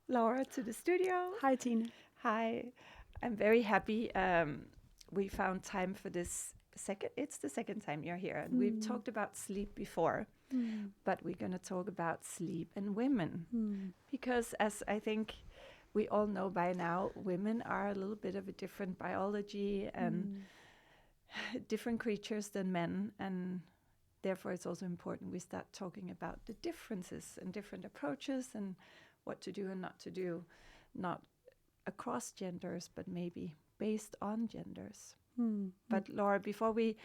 Laura to the studio. Hi, Tina. Hi. I'm very happy we found time for this it's the second time you're here, and we've talked about sleep before, but we're going to talk about sleep and women. Because as I think we all know by now, women are a little bit of a different biology and different creatures than men, and therefore it's also important we start talking about the differences and different approaches and what to do and not to do, not across genders, but maybe based on genders. But Laura, before we,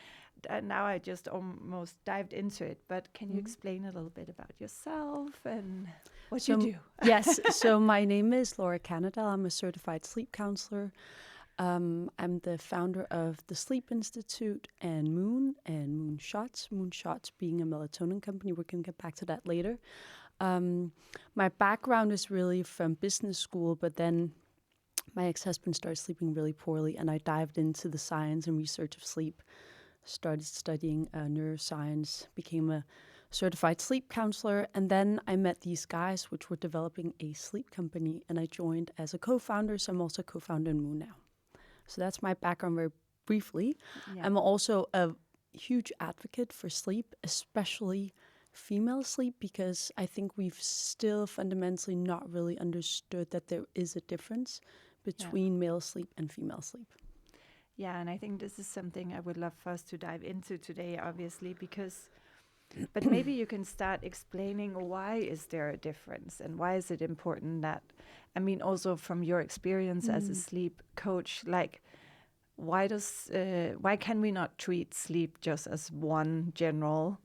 now I just almost dived into it, but can you explain a little bit about yourself and what you do? Yes, so my name is Laura Kanadel. I'm a certified sleep counselor. I'm the founder of the Sleep Institute and Moon Shots. Moon Shots being a melatonin company. We're going to get back to that later. My background is really from business school, but then my ex-husband started sleeping really poorly, and I dived into the science and research of sleep, started studying neuroscience, became a certified sleep counselor, and then I met these guys which were developing a sleep company, and I joined as a co-founder, so I'm also co-founder in Moon now. So that's my background very briefly. Yeah. I'm also a huge advocate for sleep, especially female sleep, because I think we've still fundamentally not really understood that there is a difference between male sleep and female sleep. Yeah, and I think this is something I would love for us to dive into today, obviously, but maybe you can start explaining why is there a difference and why is it important that, I mean, also from your experience as a sleep coach, like why can we not treat sleep just as one general,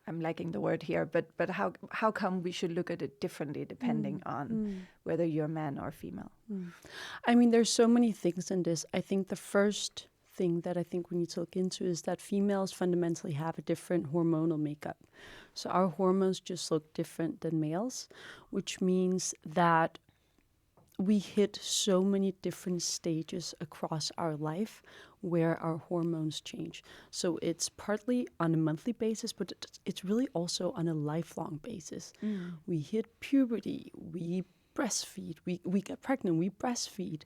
I'm lacking the word here, but how come we should look at it differently depending on whether you're man or female? I mean, there's so many things in this. I think the first thing that I think we need to look into is that females fundamentally have a different hormonal makeup. So our hormones just look different than males, which means that we hit so many different stages across our life where our hormones change. So it's partly on a monthly basis, but it's really also on a lifelong basis. We hit puberty, we breastfeed, we get pregnant, we breastfeed,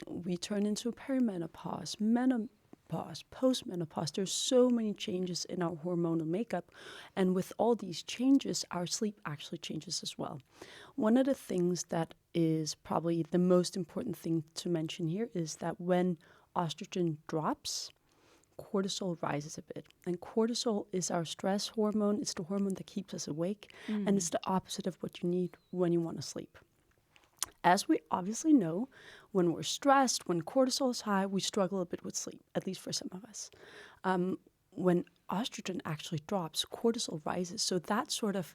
we turn into perimenopause, menopause, postmenopause. There's so many changes in our hormonal makeup, and with all these changes, our sleep actually changes as well. One of the things that is probably the most important thing to mention here is that when estrogen drops, cortisol rises a bit. And cortisol is our stress hormone. It's the hormone that keeps us awake. And it's the opposite of what you need when you want to sleep. As we obviously know, when we're stressed, when cortisol is high, we struggle a bit with sleep, at least for some of us. When estrogen actually drops, cortisol rises. So that sort of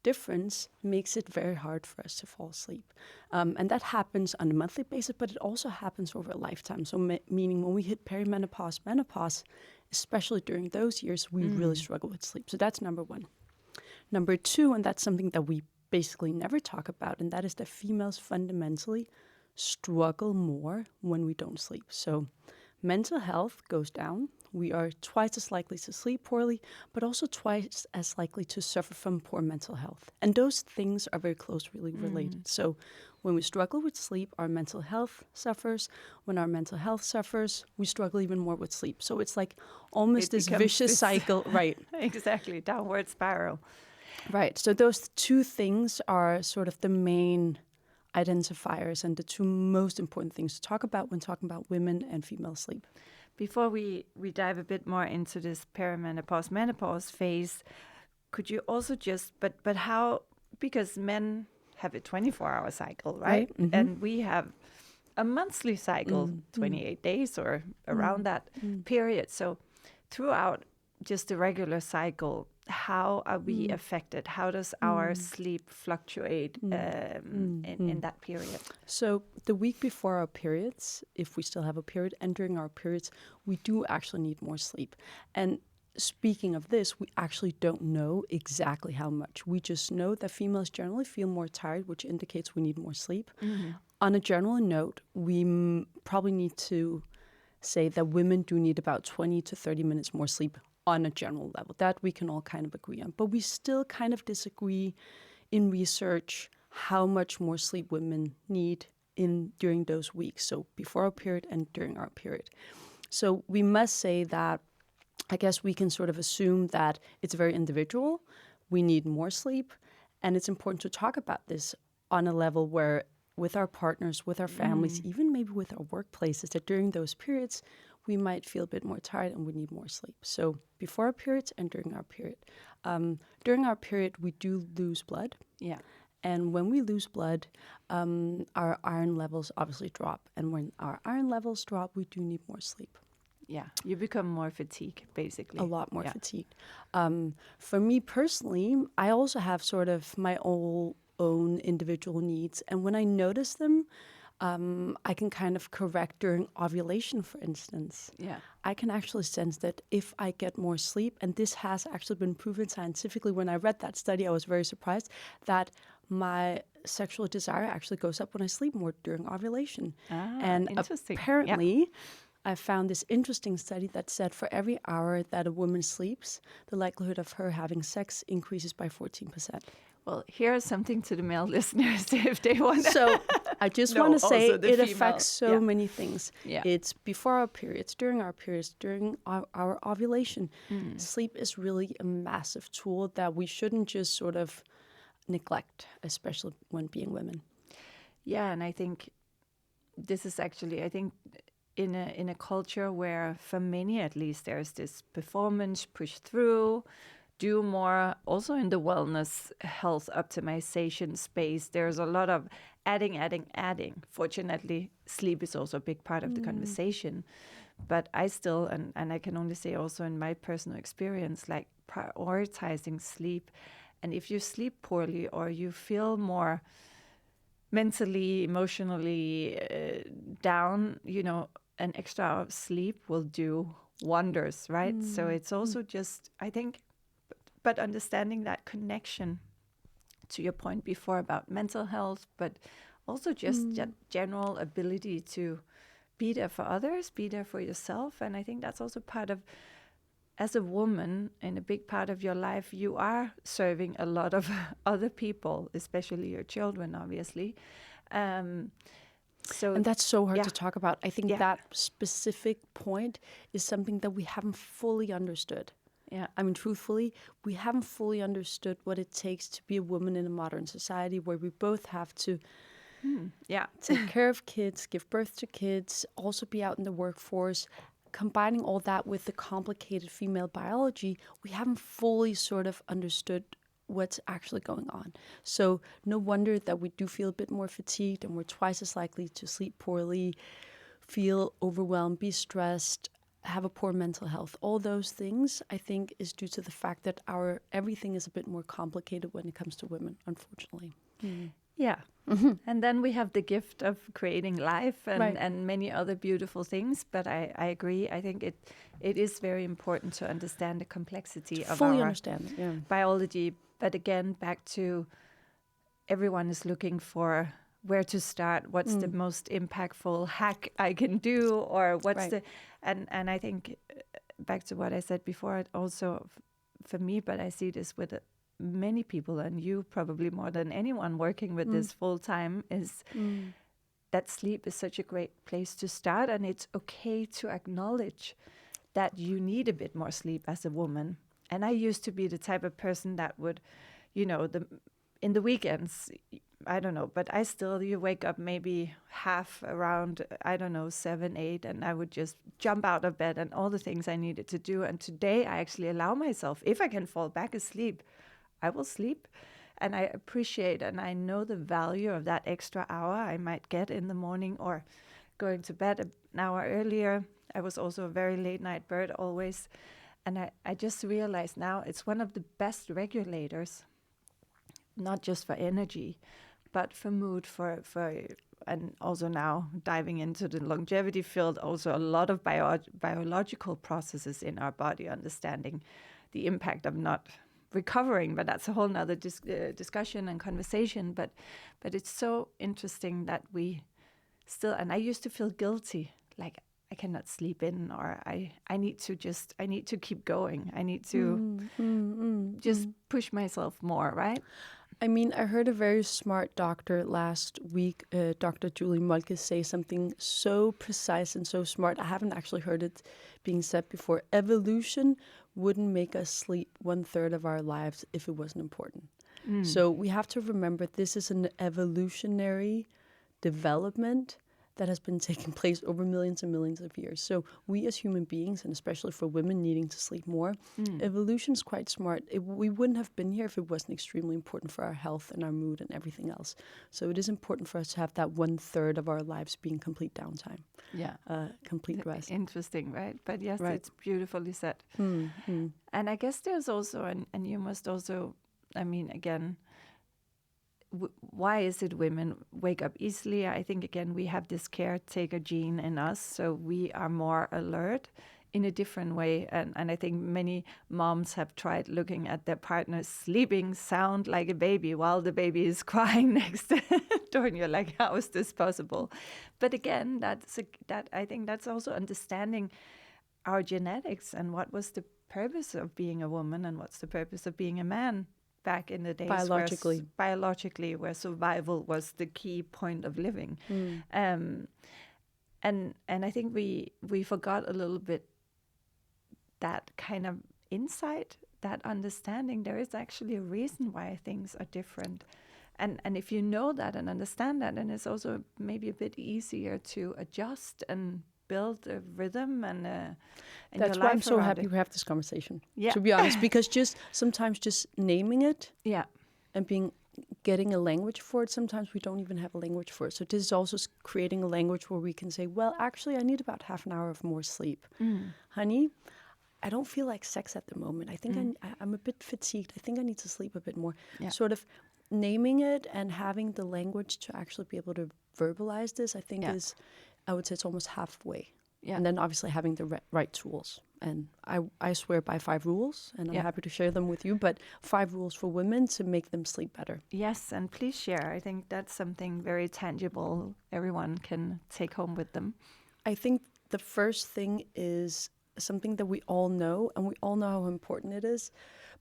difference makes it very hard for us to fall asleep. And that happens on a monthly basis, but it also happens over a lifetime. So meaning when we hit perimenopause, menopause, especially during those years, we really struggle with sleep. So that's number one. Number two, and that's something that we basically never talk about, and that is that females fundamentally struggle more when we don't sleep. So mental health goes down. We are twice as likely to sleep poorly, but also twice as likely to suffer from poor mental health. And those things are very closely related. So when we struggle with sleep, our mental health suffers. When our mental health suffers, we struggle even more with sleep. So it's like almost this vicious cycle, right? Exactly, downward spiral. Right. So those two things are sort of the main identifiers and the two most important things to talk about when talking about women and female sleep. Before we dive a bit more into this perimenopause, menopause phase, could you also just, but how, because men have a 24-hour cycle, right? And we have a monthly cycle, 28 days or around that period. So throughout just the regular cycle, how are we affected? How does our sleep fluctuate in that period? So the week before our periods, if we still have a period, and during our periods, we do actually need more sleep. And speaking of this, we actually don't know exactly how much. We just know that females generally feel more tired, which indicates we need more sleep. On a general note, we probably need to say that women do need about 20 to 30 minutes more sleep on a general level. That we can all kind of agree on. But we still kind of disagree in research how much more sleep women need during those weeks. So before our period and during our period. So we must say that I guess we can sort of assume that it's very individual. We need more sleep. And it's important to talk about this on a level where with our partners, with our families, even maybe with our workplaces, that during those periods, we might feel a bit more tired and we need more sleep. So before our periods and during our period. During our period, we do lose blood. Yeah. And when we lose blood, our iron levels obviously drop. And when our iron levels drop, we do need more sleep. Yeah, you become more fatigued, basically. A lot more fatigued. For me personally, I also have sort of my own individual needs. And when I notice them, I can kind of correct during ovulation, for instance. Yeah. I can actually sense that if I get more sleep, and this has actually been proven scientifically. When I read that study, I was very surprised that my sexual desire actually goes up when I sleep more during ovulation. And interesting. Apparently, I found this interesting study that said for every hour that a woman sleeps, the likelihood of her having sex increases by 14%. Well, here's something to the male listeners if they want to. So I just want to say it female. affects so many things. Yeah. It's before our periods, during our ovulation. Sleep is really a massive tool that we shouldn't just sort of neglect, especially when being women. Yeah, and I think this is actually, in a culture where, for many at least, there's this performance, push through, do more. Also in the wellness, health optimization space, there's a lot of adding. Fortunately, sleep is also a big part of the conversation. But I still, and I can only say also in my personal experience, like prioritizing sleep. And if you sleep poorly or you feel more mentally, emotionally down, an extra hour of sleep will do wonders, right? So it's also just, I think, but understanding that connection to your point before about mental health, but also just general ability to be there for others, be there for yourself. And I think that's also part of, as a woman, in a big part of your life, you are serving a lot of other people, especially your children, obviously. And that's so hard to talk about. I think that specific point is something that we haven't fully understood. Yeah. I mean, truthfully, we haven't fully understood what it takes to be a woman in a modern society where we both have to take care of kids, give birth to kids, also be out in the workforce. Combining all that with the complicated female biology, we haven't fully sort of understood what's actually going on. So no wonder that we do feel a bit more fatigued and we're twice as likely to sleep poorly, feel overwhelmed, be stressed, have a poor mental health. All those things, I think, is due to the fact that everything is a bit more complicated when it comes to women, unfortunately. Yeah. And then we have the gift of creating life and many other beautiful things. But I agree. I think it is very important to understand the complexity of our biology. But again, back to everyone is looking for where to start, what's the most impactful hack I can do, or what's and I think back to what I said before, also for me, but I see this with many people, and you probably more than anyone working with this full time, is that sleep is such a great place to start. And it's okay to acknowledge that you need a bit more sleep as a woman. And I used to be the type of person that would, in the weekends, I don't know, but you wake up maybe half around, 7, 8, and I would just jump out of bed and all the things I needed to do. And today I actually allow myself, if I can fall back asleep, I will sleep. And I appreciate and I know the value of that extra hour I might get in the morning, or going to bed an hour earlier. I was also a very late night bird always. And I just realized now it's one of the best regulators, not just for energy, but for mood, and also now diving into the longevity field, also a lot of biological processes in our body, understanding the impact of not recovering, but that's a whole nother discussion and conversation. But it's so interesting that we still, and I used to feel guilty, like I cannot sleep in, or I need to keep going. I need to just push myself more, right? I mean, I heard a very smart doctor last week, Dr. Julie Molke, say something so precise and so smart. I haven't actually heard it being said before. Evolution wouldn't make us sleep 1/3 of our lives if it wasn't important. So we have to remember this is an evolutionary development that has been taking place over millions and millions of years. So we as human beings, and especially for women needing to sleep more, evolution is quite smart. We wouldn't have been here if it wasn't extremely important for our health and our mood and everything else. So it is important for us to have that 1/3 of our lives being complete downtime. Complete rest. Interesting, right? But yes, Right. it's beautifully said. And I guess there's also, and you must also, I mean, again, why is it women wake up easily? I think, again, we have this caretaker gene in us, so we are more alert in a different way. And I think many moms have tried looking at their partner sleeping sound like a baby while the baby is crying next door, and you're like, how is this possible? But again, I think that's also understanding our genetics and what was the purpose of being a woman and what's the purpose of being a man back in the days biologically where survival was the key point of living. And I think we forgot a little bit that kind of insight, that understanding. There is actually a reason why things are different. And if you know that and understand that, then it's also maybe a bit easier to adjust and build a rhythm and that's why I'm so happy we have this conversation. To be honest, because sometimes just naming it, and getting a language for it. Sometimes we don't even have a language for it. So this is also creating a language where we can say, well, actually, I need about half an hour of more sleep, honey. I don't feel like sex at the moment. I think I'm a bit fatigued. I think I need to sleep a bit more. Sort of naming it and having the language to actually be able to verbalize this, I think is, I would say it's almost halfway. And then obviously having the right tools. And I swear by 5 rules, and I'm happy to share them with you, but 5 rules for women to make them sleep better. Yes, and please share. I think that's something very tangible everyone can take home with them. I think the first thing is something that we all know, and we all know how important it is.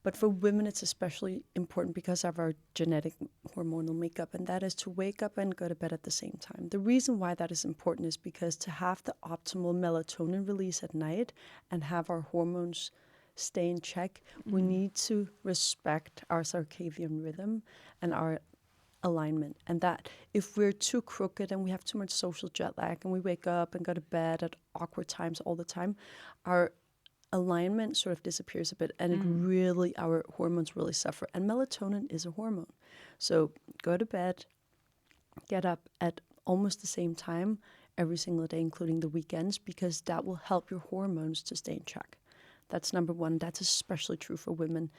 But for women, it's especially important because of our genetic hormonal makeup, and that is to wake up and go to bed at the same time. The reason why that is important is because to have the optimal melatonin release at night and have our hormones stay in check, we need to respect our circadian rhythm and our alignment. And that if we're too crooked and we have too much social jet lag and we wake up and go to bed at awkward times all the time, our alignment sort of disappears a bit, and our hormones really suffer. And melatonin is a hormone. So go to bed, get up at almost the same time every single day, including the weekends, because that will help your hormones to stay in check. That's number one. That's especially true for women.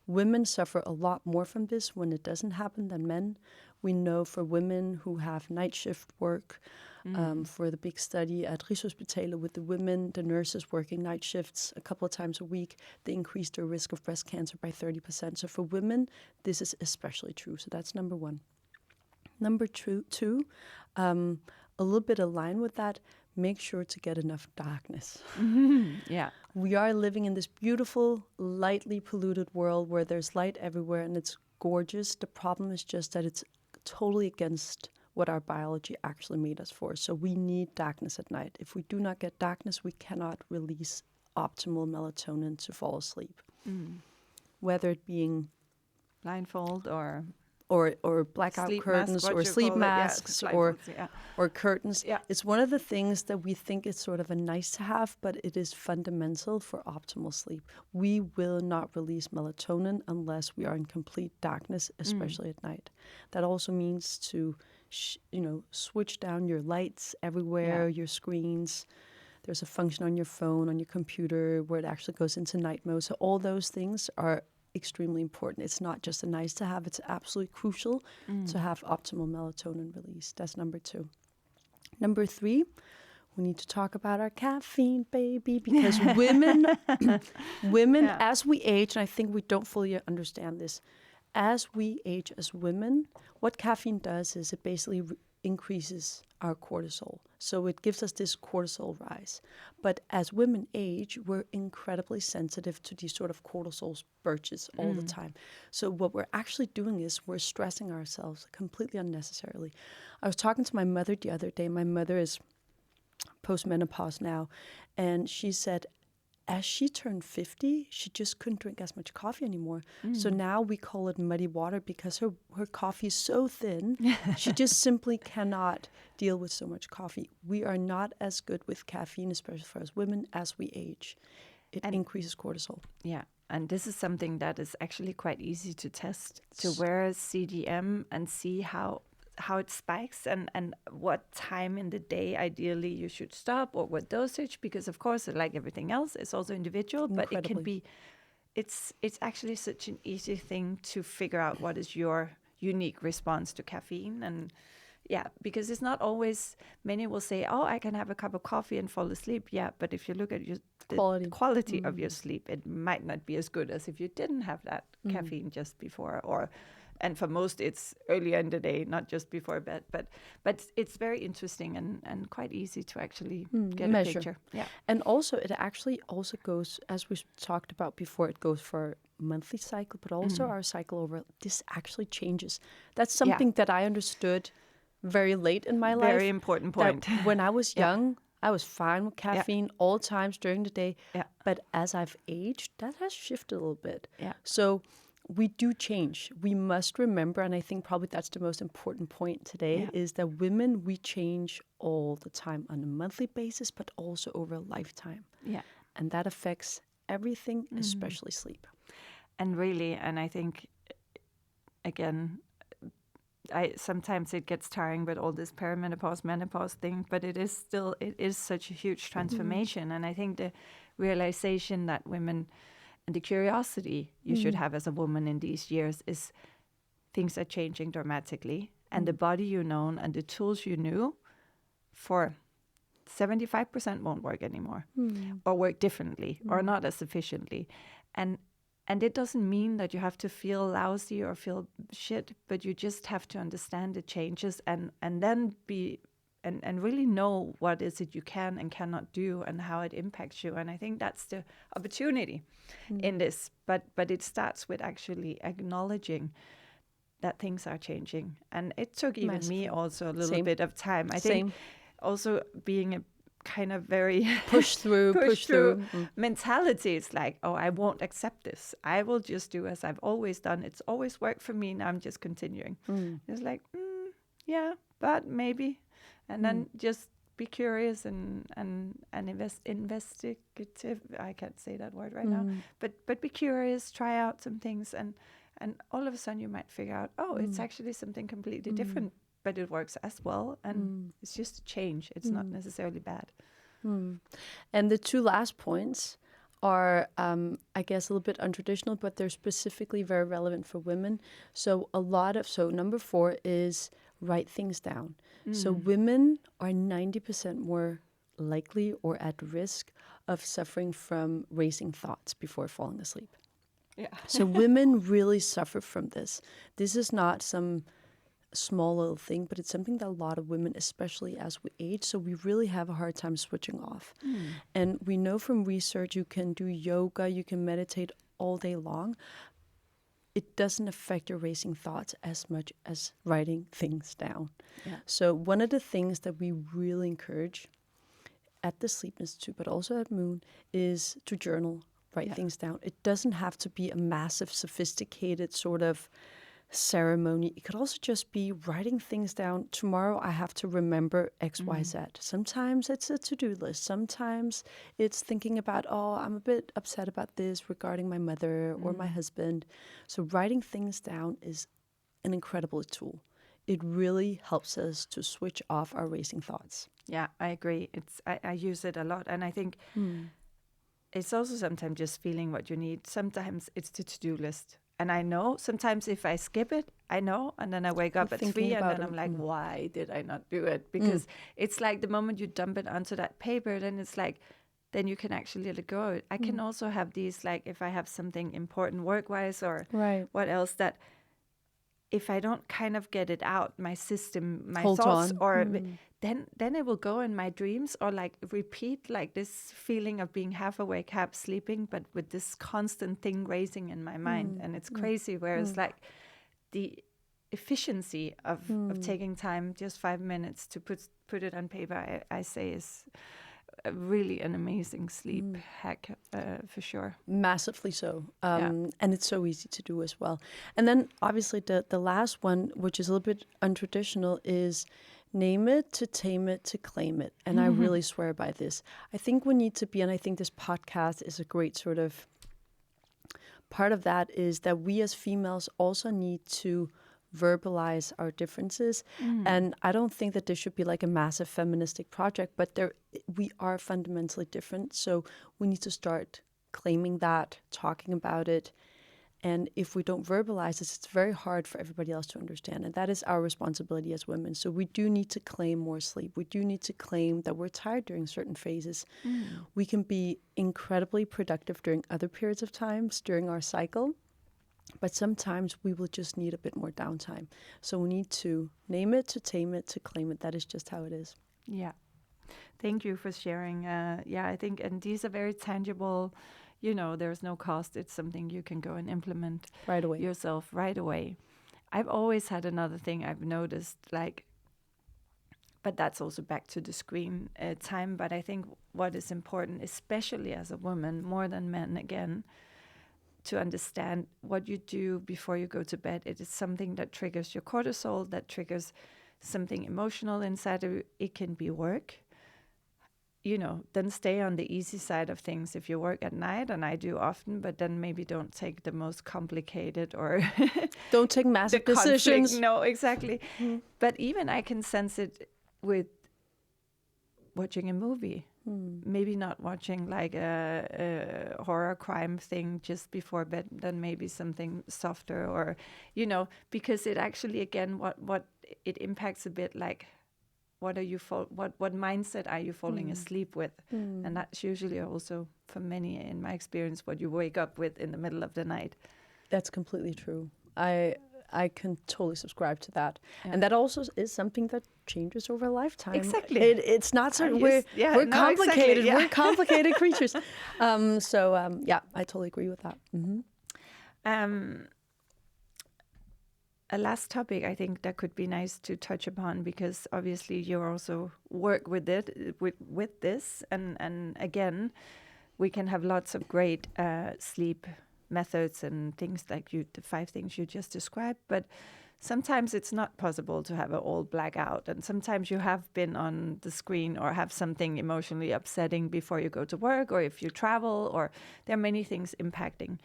Women suffer a lot more from this when it doesn't happen than men. We know for women who have night shift work, for the big study at Rigshospitalet with the women, the nurses working night shifts a couple of times a week, they increase their risk of breast cancer by 30%. So for women, this is especially true. So that's number one. Number two, a little bit aligned with that, make sure to get enough darkness. We are living in this beautiful, lightly polluted world where there's light everywhere and it's gorgeous. The problem is just that it's totally against what our biology actually made us for. So we need darkness at night. If we do not get darkness, we cannot release optimal melatonin to fall asleep. Whether it being blindfold or blackout sleep curtains mask, or sleep masks or curtains. Yeah. It's one of the things that we think is sort of a nice to have, but it is fundamental for optimal sleep. We will not release melatonin unless we are in complete darkness, especially at night. That also means to switch down your lights everywhere, your screens. There's a function on your phone, on your computer, where it actually goes into night mode. So all those things are extremely important. It's not just a nice to have, it's absolutely crucial to have optimal melatonin release. That's number 2. Number 3, we need to talk about our caffeine, baby, because women, as we age, and I think we don't fully understand this, as we age as women, what caffeine does is it basically increases our cortisol. So it gives us this cortisol rise. But as women age, we're incredibly sensitive to these sort of cortisol spurts all the time. So what we're actually doing is we're stressing ourselves completely unnecessarily. I was talking to my mother the other day. My mother is post-menopause now, and she said as she turned 50, she just couldn't drink as much coffee anymore. So now we call it muddy water because her coffee is so thin. She just simply cannot deal with so much coffee. We are not as good with caffeine, especially for us women, as we age. It increases cortisol. Yeah. And this is something that is actually quite easy to test, to wear a CGM and see how it spikes and what time in the day ideally you should stop, or what dosage, because of course, like everything else, it's also individual. But it can be, it's actually such an easy thing to figure out what is your unique response to caffeine. And yeah, because it's not always, many will say, oh, I can have a cup of coffee and fall asleep. Yeah, but if you look at the quality of your sleep, it might not be as good as if you didn't have that caffeine just before, and for most, it's earlier in the day, not just before bed. But it's very interesting and quite easy to actually get measure. a picture. Yeah. And also, it actually also goes, as we talked about before, it goes for our monthly cycle, but also our cycle over. This actually changes. That's something that I understood very late in my life. Very important point. When I was young, I was fine with caffeine all times during the day. Yeah. But as I've aged, that has shifted a little bit. Yeah. So we do change. We must remember, and I think probably that's the most important point today, is that women, we change all the time on a monthly basis, but also over a lifetime. Yeah. And that affects everything, especially sleep. And really, and I think, again, sometimes it gets tiring with all this perimenopause, menopause thing, but it is such a huge transformation. And I think the realization that women, and the curiosity you should have as a woman in these years, is things are changing dramatically. And the body you know and the tools you knew for 75% won't work anymore, or work differently, or not as efficiently. And it doesn't mean that you have to feel lousy or feel shit, but you just have to understand the changes and then be and really know what is it you can and cannot do and how it impacts you. And I think that's the opportunity in this. But it starts with actually acknowledging that things are changing. And it took even me also a little bit of time. I think also being a kind of very push through mentality. It's like, oh, I won't accept this. I will just do as I've always done. It's always worked for me. Now I'm just continuing. It's like, yeah, but maybe. And then just be curious and investigative. I can't say that word right now. But be curious, try out some things, and all of a sudden you might figure out, oh, it's actually something completely different, but it works as well. And it's just a change. It's not necessarily bad. And the two last points are, I guess, a little bit untraditional, but they're specifically very relevant for women. So number 4 is write things down. So women are 90% more likely or at risk of suffering from racing thoughts before falling asleep. Yeah. So women really suffer from this. This is not some small little thing, but it's something that a lot of women, especially as we age, so we really have a hard time switching off. And we know from research you can do yoga, you can meditate all day long. It doesn't affect your racing thoughts as much as writing things down. Yeah. So one of the things that we really encourage at the Sleep Institute, but also at Moon, is to journal, write things down. It doesn't have to be a massive, sophisticated sort of ceremony. It could also just be writing things down. Tomorrow I have to remember X, Y, Z. Sometimes it's a to-do list. Sometimes it's thinking about, oh, I'm a bit upset about this regarding my mother or my husband. So writing things down is an incredible tool. It really helps us to switch off our racing thoughts. Yeah, I agree. I use it a lot. And I think it's also sometimes just feeling what you need. Sometimes it's the to-do list. And I know sometimes if I skip it, I know, and then I wake up at 3 and then I'm like, why did I not do it? Because it's like the moment you dump it onto that paper, then it's like, then you can actually let it go. I can also have these, like if I have something important work-wise or what else, that if I don't kind of get it out, my system, my Hold thoughts, on. or then it will go in my dreams, or like repeat like this feeling of being half awake, half sleeping, but with this constant thing racing in my mind. And it's crazy. Whereas like the efficiency of taking time, just 5 minutes to put it on paper, I say is really an amazing sleep hack for sure. Massively so. And it's so easy to do as well. And then obviously the last one, which is a little bit untraditional, is name it, to tame it, to claim it. And I really swear by this. I think we need to be, and I think this podcast is a great sort of part of that, is that we as females also need to verbalize our differences. And I don't think that this should be like a massive feministic project, but we are fundamentally different. So we need to start claiming that, talking about it. And if we don't verbalize this, it's very hard for everybody else to understand. And that is our responsibility as women. So we do need to claim more sleep. We do need to claim that we're tired during certain phases. We can be incredibly productive during other periods of times during our cycle. But sometimes we will just need a bit more downtime. So we need to name it, to tame it, to claim it. That is just how it is. Yeah. Thank you for sharing. I think, and these are very tangible, there's no cost. It's something you can go and implement Right away. yourself right away. I've always had another thing I've noticed, but that's also back to the screen time. But I think what is important, especially as a woman, more than men again, to understand what you do before you go to bed. It is something that triggers your cortisol, that triggers something emotional inside of you. It can be work. Then stay on the easy side of things if you work at night, and I do often, but then maybe don't take the most complicated or don't take massive decisions. No, exactly. But even I can sense it with watching a movie. Maybe not watching like a horror crime thing just before bed, then maybe something softer, or because it actually, again, what it impacts a bit, like what mindset are you falling asleep with? And that's usually also, for many in my experience, what you wake up with in the middle of the night. That's completely true. I can totally subscribe to that. And that also is something that changes over a lifetime. Exactly. It's not certain. We're complicated. Exactly, yeah. We're complicated creatures. I totally agree with that. A last topic I think that could be nice to touch upon, because obviously you also work with it, with this. And again, we can have lots of great sleep methods and things like the 5 things you just described, but sometimes it's not possible to have it all blackout, and sometimes you have been on the screen or have something emotionally upsetting before you go to work, or if you travel, or there are many things impacting,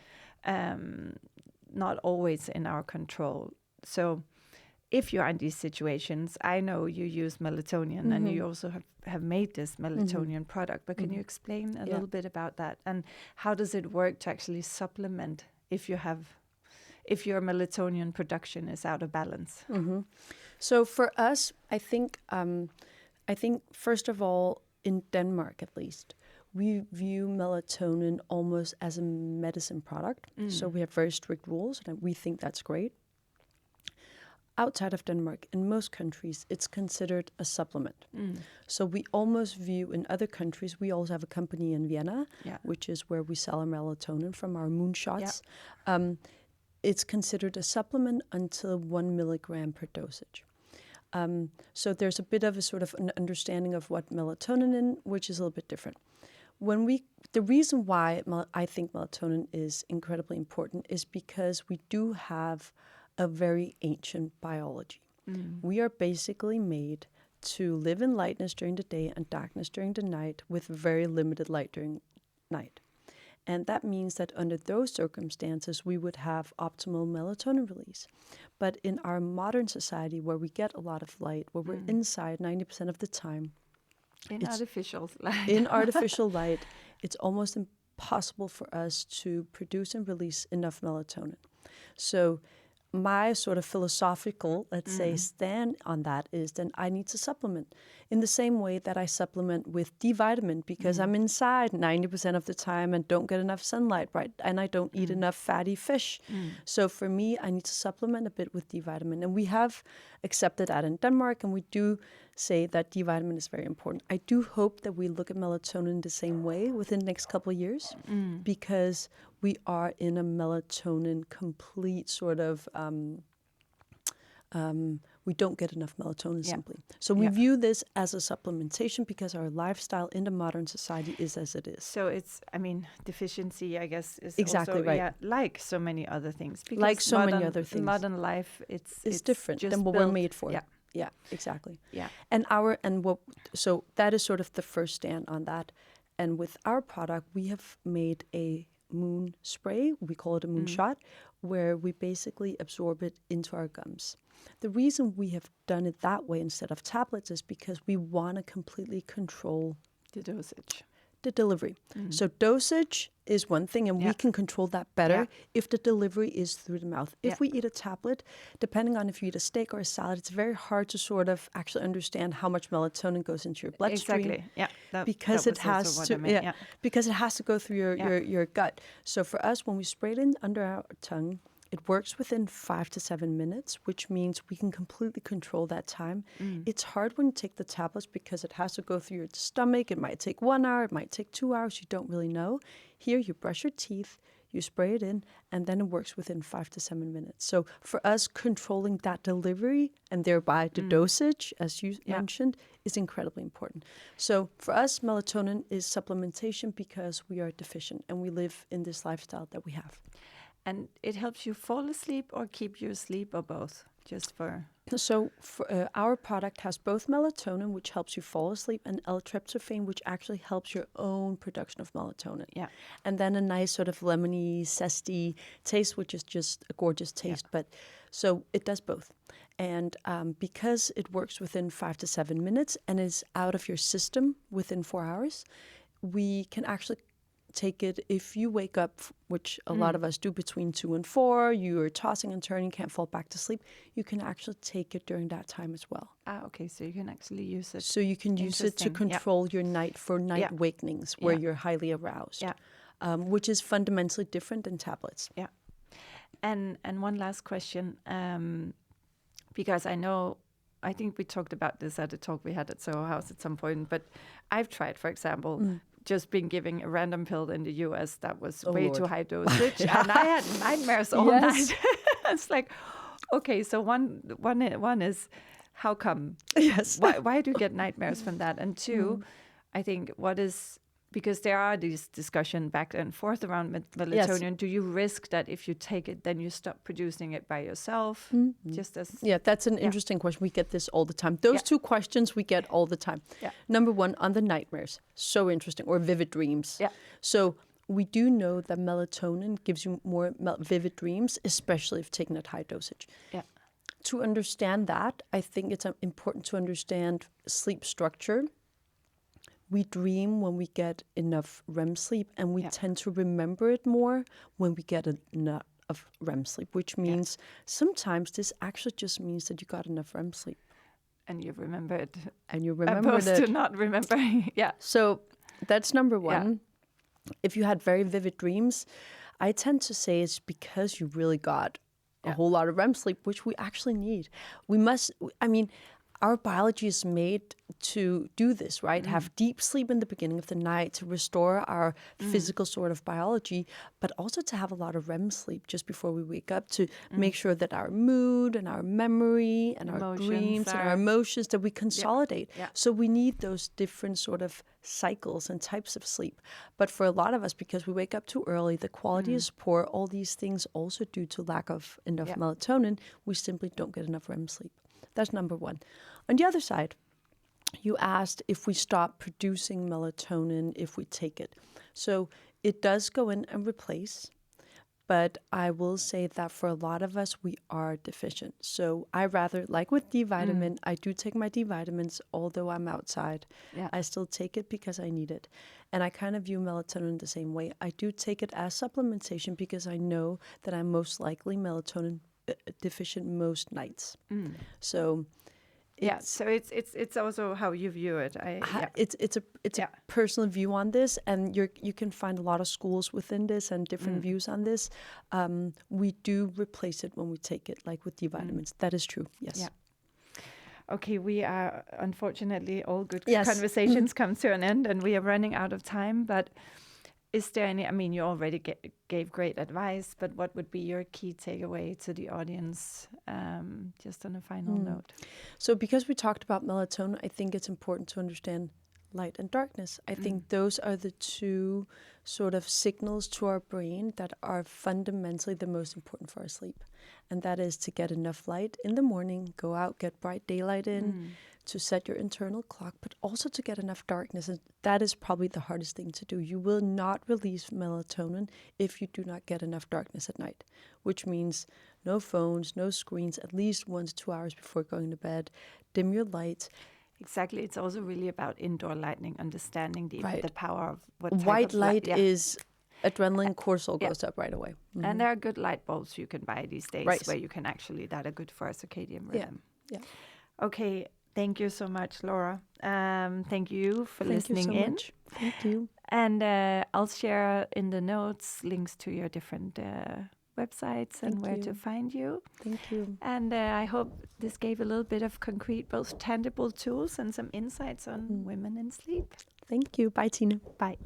not always in our control. So if you're in these situations, I know you use melatonin, and you also have made this melatonin product, but can you explain a little bit about that, and how does it work to actually supplement if your melatonin production is out of balance? So for us, I think first of all, in Denmark at least, we view melatonin almost as a medicine product. So we have very strict rules, and we think that's great. Outside of Denmark, in most countries, it's considered a supplement. So we almost view, in other countries, we also have a company in Vienna, which is where we sell our melatonin from our moonshots. It's considered a supplement until 1 milligram per dosage. So there's a bit of a sort of an understanding of what melatonin is, which is a little bit different. The reason why I think melatonin is incredibly important is because we do have a very ancient biology. We are basically made to live in lightness during the day and darkness during the night, with very limited light during night. And that means that under those circumstances, we would have optimal melatonin release. But in our modern society, where we get a lot of light, where we're inside 90% of the time, in artificial light, it's almost impossible for us to produce and release enough melatonin. So my sort of philosophical, let's say, stand on that is then I need to supplement in the same way that I supplement with D vitamin because I'm inside 90% of the time and don't get enough sunlight, right? And I don't eat enough fatty fish. So for me, I need to supplement a bit with D vitamin. And we have accepted that in Denmark, and we do say that D vitamin is very important. I do hope that we look at melatonin the same way within the next couple of years because we are in a melatonin complete sort of, we don't get enough melatonin simply. So we view this as a supplementation because our lifestyle in the modern society is as it is. So it's, I mean, deficiency, I guess, is exactly also, right. like so many other things. Because like so many other things. Modern life, it's different than what we're made for. Yeah, exactly. Yeah. So that is sort of the first stand on that. And with our product, we have made a moon spray, we call it a moon shot, where we basically absorb it into our gums. The reason we have done it that way instead of tablets is because we want to completely control the dosage, the delivery. So dosage is one thing, and we can control that better if the delivery is through the mouth. If we eat a tablet, depending on if you eat a steak or a salad, it's very hard to sort of actually understand how much melatonin goes into your bloodstream. Exactly. Yeah. Because it has to. Because it has to go through your gut. So for us, when we spray it in under our tongue, it works within 5 to 7 minutes, which means we can completely control that time. It's hard when you take the tablets because it has to go through your stomach. It might take 1 hour, it might take 2 hours. You don't really know. Here, you brush your teeth, you spray it in, and then it works within 5 to 7 minutes. So for us, controlling that delivery and thereby the dosage, as you mentioned, is incredibly important. So for us, melatonin is supplementation because we are deficient and we live in this lifestyle that we have. And it helps you fall asleep or keep you asleep or both? Just for... So our product has both melatonin, which helps you fall asleep, and L-tryptophan, which actually helps your own production of melatonin. Yeah. And then a nice sort of lemony, zesty taste, which is just a gorgeous taste. But so it does both. And because it works within 5 to 7 minutes and is out of your system within 4 hours, we can actually take it if you wake up, which a lot of us do between 2 and 4, you're tossing and turning, can't fall back to sleep, you can actually take it during that time as well. Okay, so you can actually use it. So you can use it to control your night awakenings where you're highly aroused, which is fundamentally different than tablets. Yeah. And one last question, because I think we talked about this at a talk we had at Soho House at some point, but I've tried, for example, just been giving a random pill in the US that was way too high dosage, and I had nightmares all night. It's like, okay, so one is, how come? Yes. Why do you get nightmares from that? And two, I think because there are these discussion back and forth around melatonin. Yes. Do you risk that if you take it, then you stop producing it by yourself? That's an interesting question. We get this all the time. Those two questions we get all the time. Yeah. Number one, on the nightmares. So interesting. Or vivid dreams. Yeah. So we do know that melatonin gives you more vivid dreams, especially if taken at high dosage. Yeah. To understand that, I think it's important to understand sleep structure. We dream when we get enough REM sleep, and we tend to remember it more when we get enough of REM sleep, which means sometimes this actually just means that you got enough REM sleep. And you remember it. And you remember it. Opposed to not remembering. So that's number one. Yeah. If you had very vivid dreams, I tend to say it's because you really got a whole lot of REM sleep, which we actually need. Our biology is made to do this, right? Have deep sleep in the beginning of the night to restore our physical sort of biology, but also to have a lot of REM sleep just before we wake up to make sure that our mood and our memory and our dreams and our emotions, that we consolidate. Yeah. So we need those different sort of cycles and types of sleep. But for a lot of us, because we wake up too early, the quality is poor, all these things also due to lack of enough melatonin, we simply don't get enough REM sleep. That's number one. On the other side, you asked if we stop producing melatonin if we take it. So it does go in and replace, but I will say that for a lot of us, we are deficient. So I rather, like with D vitamin, I do take my D vitamins, although I'm outside. Yeah. I still take it because I need it. And I kind of view melatonin the same way. I do take it as supplementation because I know that I'm most likely melatonin deficient most nights. So so it's also how you view it. It's a personal view on this, and you can find a lot of schools within this and different views on this. We do replace it when we take it, like with D vitamins. That is true. Yes. Yeah. Okay, we are unfortunately all good Yes. conversations come to an end, and we are running out of time. But is there any? I mean, you already gave great advice, but what would be your key takeaway to the audience, just on a final note? So, because we talked about melatonin, I think it's important to understand light and darkness. I think those are the two sort of signals to our brain that are fundamentally the most important for our sleep. And that is to get enough light in the morning, go out, get bright daylight in, to set your internal clock, but also to get enough darkness. And that is probably the hardest thing to do. You will not release melatonin if you do not get enough darkness at night, which means no phones, no screens, at least 1 to 2 hours before going to bed. Dim your lights. Exactly. It's also really about indoor lighting, understanding the power of what type White of light is adrenaline, cortisol goes up right away. And there are good light bulbs you can buy these days where you can that are good for a circadian rhythm. Yeah. Okay. Thank you so much, Laura. Thank you for listening in. Much. Thank you. And I'll share in the notes links to your different websites and where to find you. Thank you. And I hope this gave a little bit of concrete, both tangible tools and some insights on women and sleep. Thank you. Bye, Tina. Bye.